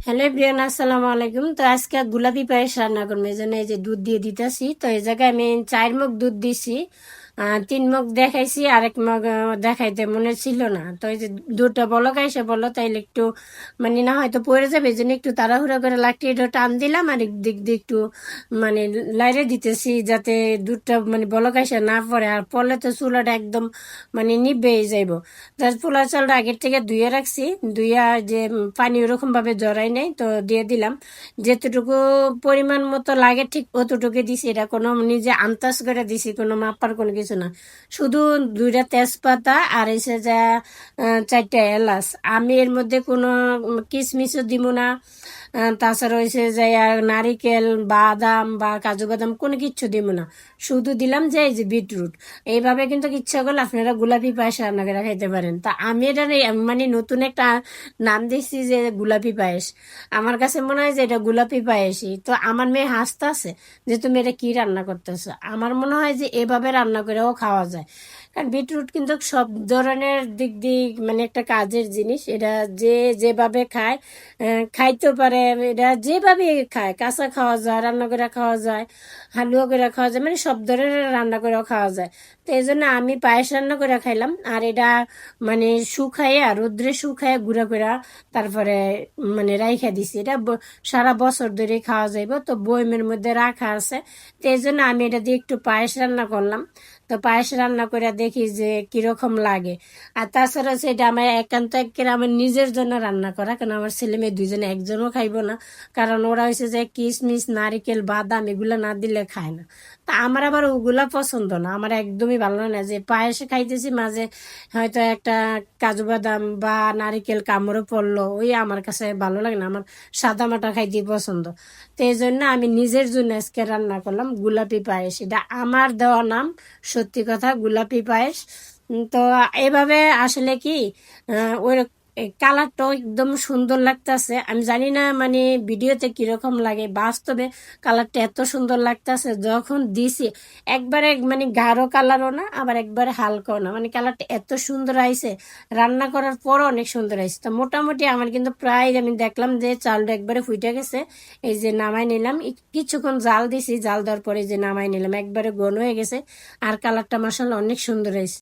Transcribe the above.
Hello everyone, আসসালামু আলাইকুম। তো আজকে গোলাপি পায়েস রান্না করবো, এই জন্য এই যে দুধ দিয়ে দিতেছি। তো এই জায়গায় আমি 4 মগ দুধ দিছি, 3 মগ দেখাইছি, আরেক মগ দেখাইতে মনে ছিল না। তো এই যে দুধটা বলক আইসে বললো, তাইলে একটু মানে না হয়তো পড়ে যাবে, এই জন্য একটু তাড়াহুড়া করে লাকড়ি টান দিলাম, আর দিক দিয়ে একটু মানে লাইরে দিতেছি, যাতে দুধটা মানে বলক আইসে না পড়ে। আর পড়লে তো চুলাটা একদম মানে নিভেই যাইব। তার পোলার চালটা আগের থেকে ধুয়ে রাখছি, ধুইয়া যে পানি ওরকম ভাবে জড়াই নাই, তো দিয়ে দিলাম। যেতটুকু পরিমাণ মতো লাগে ঠিক অতটুকু দিছি। এটা কোনো নিজে আন্দাজ করে দিছি, কোনো মাপার কোনো কিছু না। শুধু 2টা তেজপাতা আর এসে যা 4টা এলাচ। আমি এর মধ্যে কোনো কিশমিশও দিব না। তাছাড়া হয়েছে যে নারিকেল, বাদাম বা কাজু বাদাম কোনো কিচ্ছু দিব না। শুধু দিলাম যে এই যে বিটরুট। এইভাবে কিন্তু ইচ্ছা করলে আপনারা গোলাপি পায়েস রান্না করে খাইতে পারেন। তা আমি এটা মানে নতুন একটা নাম দিচ্ছি যে গোলাপি পায়েস। আমার কাছে মনে হয় যে এটা গোলাপি পায়েসই। তো আমার মেয়ে হাসতেছে যে তুমি এটা কি রান্না করতেছো। আমার মনে হয় যে এভাবে রান্না করেও খাওয়া যায়, কারণ বিটরুট কিন্তু সব ধরনের দিক দিয়ে মানে একটা কাজের জিনিস। এটা যে যেভাবে খায় খাইতে পারে, এটা যেভাবে খায়, কাঁচা খাওয়া যায়, রান্না করে খাওয়া যায়, হালুয়া করে খাওয়া যায়, মানে সব ধরনের রান্না করেও খাওয়া যায়। তো এই জন্য আমি পায়েস রান্না করে খাইলাম। আর এটা মানে শুকাইয়া রোদ্রে শুকাইয়া গুঁড়া করে তারপরে মানে রাইখা দিছি। এটা সারা বছর ধরে খাওয়া যাইব। তো বয়মের মধ্যে রাখা আছে। তো এই জন্য আমি এটা দিয়ে একটু পায়েস রান্না করলাম। তো পায়েস রান্না করে দেখি যে কিরকম লাগে। আর তাছাড়া সেটা আমার একান্ত একেবারে আমার নিজের জন্য রান্না করা, কারণ আমার ছেলে মেয়ে দুইজনে একজনও খাইবো না। কারণ ওরা হয়েছে যে কিশমিশ, নারিকেল, বাদাম এগুলা না দিলে খায় না। তা আমার আবার ওগুলা পছন্দ না, আমার একদমই ভালো লাগে না। যে পায়েসে খাইতেছি মাঝে হয়তো একটা কাজু বাদাম বা নারিকেল কামড়ে পড়লো, ওই আমার কাছে ভালো লাগে না। আমার সাদা মাটা খাইতে পছন্দ। তো এই জন্য আমি নিজের জন্য আজকে রান্না করলাম গোলাপি পায়েস। এটা আমার দেওয়া নাম, সত্যি কথা, গোলাপি পায়েস। তো এভাবে আসলে কি ওই কালারটাও একদম সুন্দর লাগতেছে। আমি জানি না মানে ভিডিওতে কিরকম লাগে, বাস্তবে কালারটা এত সুন্দর লাগতেছে। যখন দিছি একবারে মানে গাঢ় কালারও না, আবার একবারে হালকাও না, মানে কালারটা এত সুন্দর আইছে। রান্না করার পরও অনেক সুন্দর আইছে। তো মোটামুটি আমার কিন্তু প্রায় আমি দেখলাম যে চালটা একবারে ফুটে গেছে। এই যে নামাই নিলাম, কিছুক্ষণ জাল দিছি, জাল দেওয়ার পরে যে নামাই নিলাম, একবারে ঘন হয়ে গেছে। আর কালারটা মাসাল্লাহ অনেক সুন্দর হয়েছে।